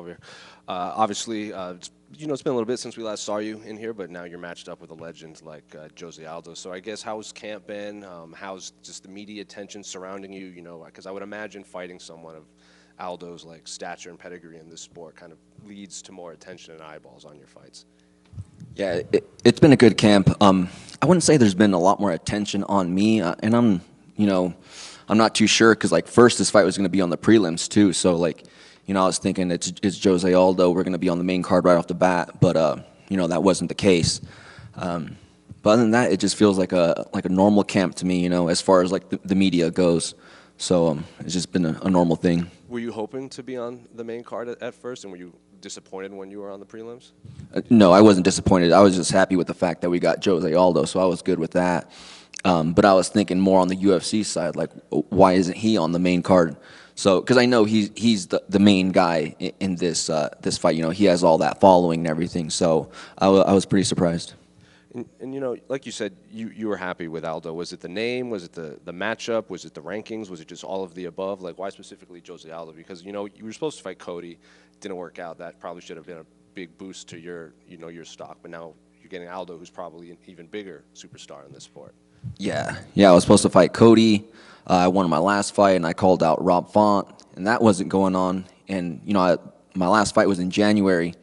over here. Obviously, it's been a little bit since we last saw you in here, but now you're matched up with a legend like Jose Aldo. So I guess how's camp been? How's just the media attention surrounding you? Because I would imagine fighting someone of Aldo's like stature and pedigree in this sport kind of leads to more attention and eyeballs on your fights. Yeah, it's been a good camp. I wouldn't say there's been a lot more attention on me, and I'm not too sure because like first this fight was going to be on the prelims too, so like, I was thinking it's Jose Aldo, we're going to be on the main card right off the bat, but that wasn't the case. But other than that, it just feels like a normal camp to me, as far as like the media goes. So it's just been a normal thing. Were you hoping to be on the main card at first, and were you disappointed when you were on the prelims? No, I wasn't disappointed. I was just happy with the fact that we got Jose Aldo, so I was good with that. But I was thinking more on the UFC side, like why isn't he on the main card? So, because I know he's the main guy in this fight. He has all that following and everything. So I was pretty surprised. And like you said, you were happy with Aldo. Was it the name? Was it the matchup? Was it the rankings? Was it just all of the above? Like, why specifically Jose Aldo? Because, you were supposed to fight Cody. Didn't work out. That probably should have been a big boost to your stock. But now you're getting Aldo, who's probably an even bigger superstar in this sport. Yeah. I was supposed to fight Cody. I won my last fight, and I called out Rob Font, and that wasn't going on. And, my last fight was in January,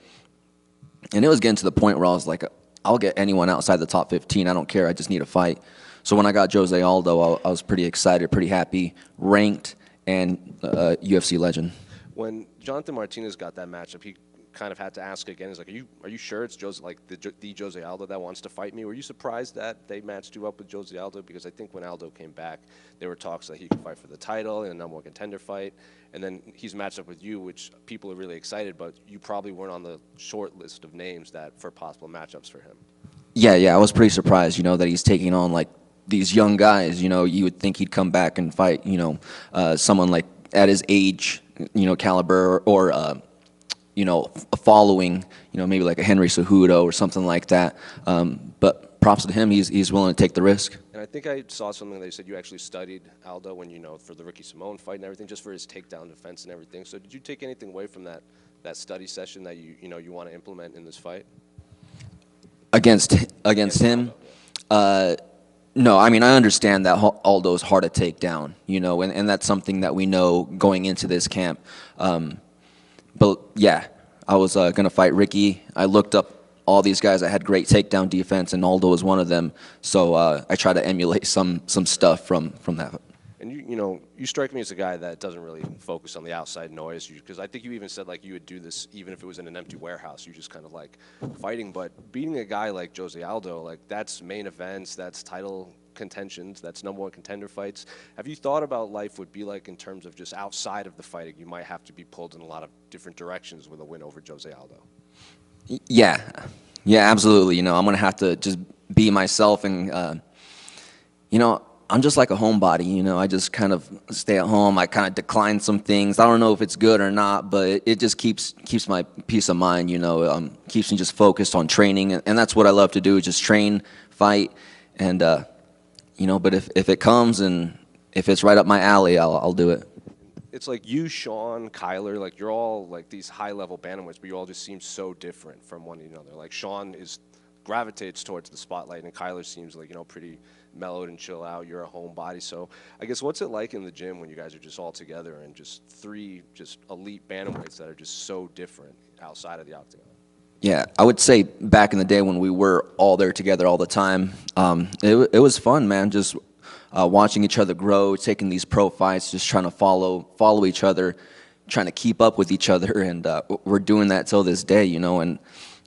and it was getting to the point where I was like, I'll get anyone outside the top 15. I don't care. I just need a fight. So when I got Jose Aldo, I was pretty excited, pretty happy, ranked, and UFC legend. When Jonathan Martinez got that matchup, he kind of had to ask again. He's like, "Are you sure it's the Jose Aldo that wants to fight me?" Were you surprised that they matched you up with Jose Aldo? Because I think when Aldo came back, there were talks that he could fight for the title in a number one contender fight, and then he's matched up with you, which people are really excited. But you probably weren't on the short list of names for possible matchups for him. Yeah, I was pretty surprised, that he's taking on like these young guys. You would think he'd come back and fight, someone like at his age, caliber, or a following, maybe like a Henry Cejudo or something like that. But props to him, he's willing to take the risk. And I think I saw something that you said you actually studied Aldo when for the Ricky Simone fight and everything, just for his takedown defense and everything. So did you take anything away from that study session that you want to implement in this fight? Against him? No, I mean, I understand that Aldo's hard to take down, and that's something that we know going into this camp. But yeah, I was going to fight Ricky. I looked up all these guys that had great takedown defense, and Aldo was one of them. So I try to emulate some stuff from that. And you strike me as a guy that doesn't really focus on the outside noise, because I think you even said like you would do this even if it was in an empty warehouse. You just kind of like fighting, but beating a guy like Jose Aldo, like that's main events, that's title contentions, that's number one contender fights. Have you thought about life would be like in terms of just outside of the fighting? You might have to be pulled in a lot of different directions with a win over Jose Aldo. Yeah, absolutely. I'm gonna have to just be myself, and I'm just like a homebody, I just kind of stay at home. I kind of decline some things. I don't know if it's good or not, but it just keeps my peace of mind, keeps me just focused on training. And that's what I love to do, is just train, fight, and, but if it comes and if it's right up my alley, I'll do it. It's like you, Sean, Kyler, like you're all like these high-level bantamweights, but you all just seem so different from one another. Like Sean gravitates towards the spotlight, and Kyler seems like, pretty mellowed and chill out. You're a homebody. So I guess what's it like in the gym when you guys are just all together and just three just elite bantamweights that are just so different outside of the octagon? Yeah, I would say back in the day when we were all there together all the time, it was fun, man. Just watching each other grow, taking these pro fights, just trying to follow each other, trying to keep up with each other, and we're doing that till this day, and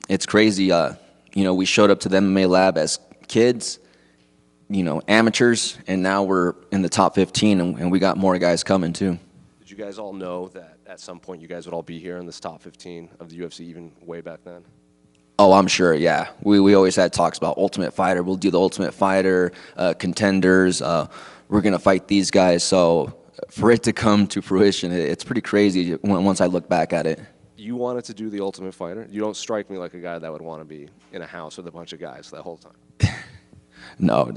it's crazy. We showed up to the MMA lab as kids, amateurs, and now we're in the top 15, and we got more guys coming too. Did you guys all know that at some point you guys would all be here in this top 15 of the UFC, even way back then? Oh, I'm sure, yeah. We always had talks about Ultimate Fighter. We'll do the Ultimate Fighter, contenders. We're going to fight these guys. So for it to come to fruition, it's pretty crazy once I look back at it. You wanted to do the Ultimate Fighter? You don't strike me like a guy that would want to be in a house with a bunch of guys that whole time. No.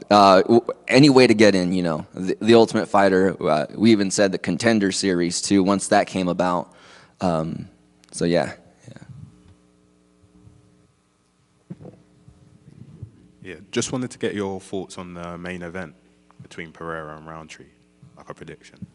Any way to get in, The Ultimate Fighter, we even said the Contender Series, too, once that came about. So yeah. Yeah, just wanted to get your thoughts on the main event between Pereira and Roundtree, like a prediction.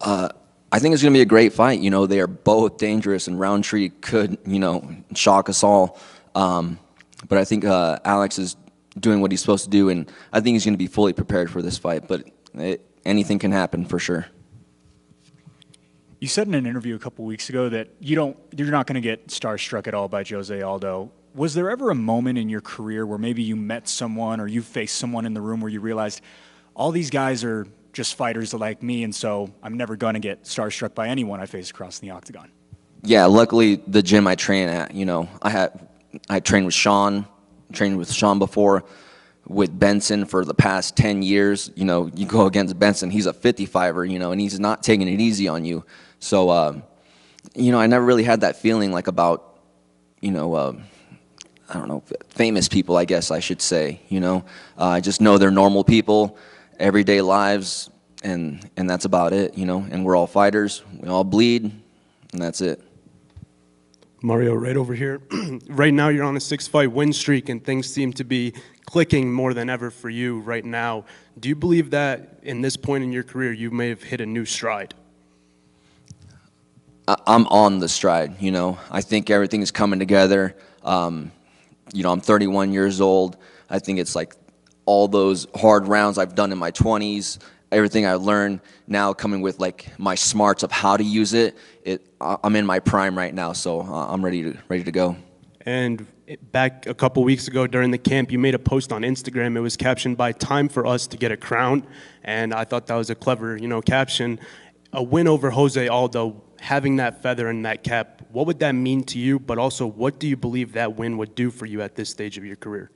I think it's going to be a great fight. You know, they are both dangerous, and Roundtree could, you know, shock us all. But I think Alex is doing what he's supposed to do, and I think he's going to be fully prepared for this fight. But anything can happen for sure. You said in an interview a couple weeks ago that you're not going to get starstruck at all by Jose Aldo. Was there ever a moment in your career where maybe you met someone or you faced someone in the room where you realized all these guys are just fighters like me, and so I'm never going to get starstruck by anyone I face across the octagon? Yeah, luckily the gym I train at, you know, I trained with Sean before, with Benson for the past 10 years. You know, you go against Benson, he's a 55er, you know, and he's not taking it easy on you. So, you know, I never really had that feeling like about, you know, I don't know, famous people, I guess I should say, you know. I just know they're normal people, everyday lives, and that's about it, you know. And we're all fighters, we all bleed, and that's it. Mario, right over here. Right now you're on a 6-fight win streak, and things seem to be clicking more than ever for you right now. Do you believe that in this point in your career you may have hit a new stride? I'm on the stride, you know. I think everything is coming together. You know, I'm 31 years old. I think it's like all those hard rounds I've done in my 20s, everything I learned now coming with like my smarts of how to use it. I'm in my prime right now, so I'm ready to go. And back a couple weeks ago during the camp, you made a post on Instagram. It was captioned by "Time for us to get a crown," and I thought that was a clever, you know, caption. A win over Jose Aldo, having that feather in that cap, what would that mean to you? But also, what do you believe that win would do for you at this stage of your career?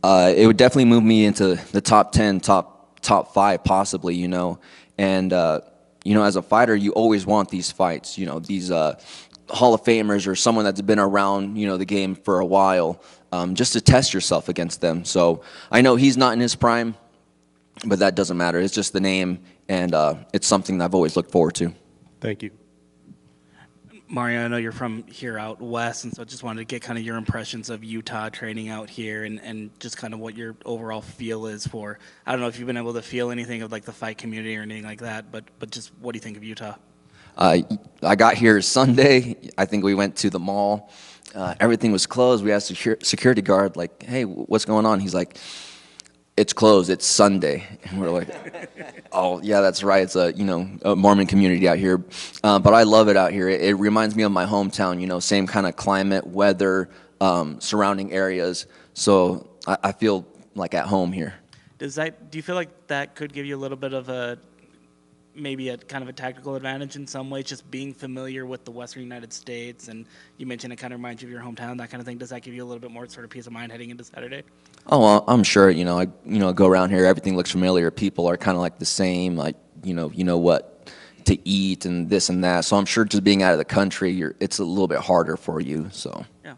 It would definitely move me into the top 10, top 5 possibly, you know. And, you know, as a fighter, you always want these fights, you know, these Hall of Famers or someone that's been around, you know, the game for a while, just to test yourself against them. So I know he's not in his prime, but that doesn't matter. It's just the name, and it's something that I've always looked forward to. Thank you. Mario, I know you're from here out west, and so I just wanted to get kind of your impressions of Utah training out here and just kind of what your overall feel is for, I don't know if you've been able to feel anything of like the fight community or anything like that, but just what do you think of Utah? I got here Sunday. I think we went to the mall. Everything was closed. We asked the security guard, like, hey, what's going on? He's like, it's closed. It's Sunday. And we're like, oh, yeah, that's right. It's a, you know, a Mormon community out here. But I love it out here. It reminds me of my hometown, you know, same kind of climate, weather, surrounding areas. So I feel like at home here. Do you feel like that could give you a little bit of maybe a kind of a tactical advantage in some ways, just being familiar with the Western United States? And you mentioned it kind of reminds you of your hometown, that kind of thing. Does that give you a little bit more sort of peace of mind heading into Saturday? Oh, well, I'm sure. You know, I go around here. Everything looks familiar. People are kind of like the same. Like you know what to eat and this and that. So I'm sure just being out of the country, it's a little bit harder for you. So yeah.